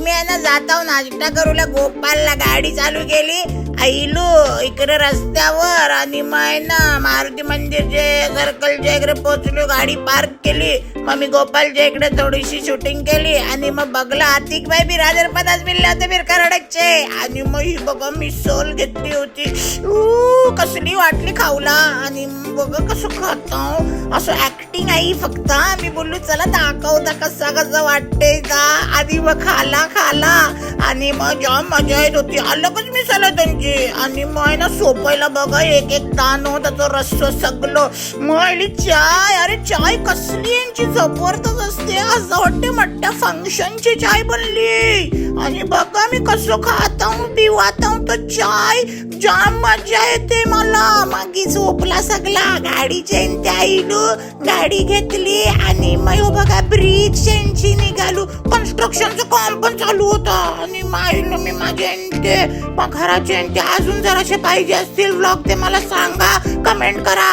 मी आहे ना जाता नाश्ता करूला गोपालला गाडी चालू केली आईलो इकडे रस्त्यावर आणि मग ना मारुती मंदिरचे सर्कलच्या इकडे पोहोचलो, गाडी पार्क केली. मग मी गोपालच्या इकडे थोडीशी शूटिंग केली आणि मग बघला आतिक भाई बिरादर पदाच मिळले होते बिरकरडकचे. आणि मग ही बघा मी सोल घेतली होती, कसली वाटली खाऊला. आणि बघा कसं खातो, असं ऍक्टिंग आई फक्त. मी बोललो चला दाखवता कसं वाटते का. आणि मग खाला आणि मग जाम मजा येत होती. अलगच मिसाला त्यांची. आणि मग ना सोपायला बघा एक दाणो त्याचं रस्स सगळं. मग चाय, अरे चाय कसली यांची जबरदस्त असते, असं वाटते मोठ्या फंक्शनची चाय बनली. आणि बघा मी कसं खाता पिवाता तर चाय जाम मजा येते मला. मग झोपला सगळा, गाडी चेन आईलो गाडी घेतली आणि मग बघा ब्रिज चेनची निघालो. कन्स्ट्रक्शनचं काम पण चालू होता. आणि माहिलो मी माझे घराचे अजून जराशे पाहिजे असतील व्लॉग ते मला सांगा, कमेंट करा.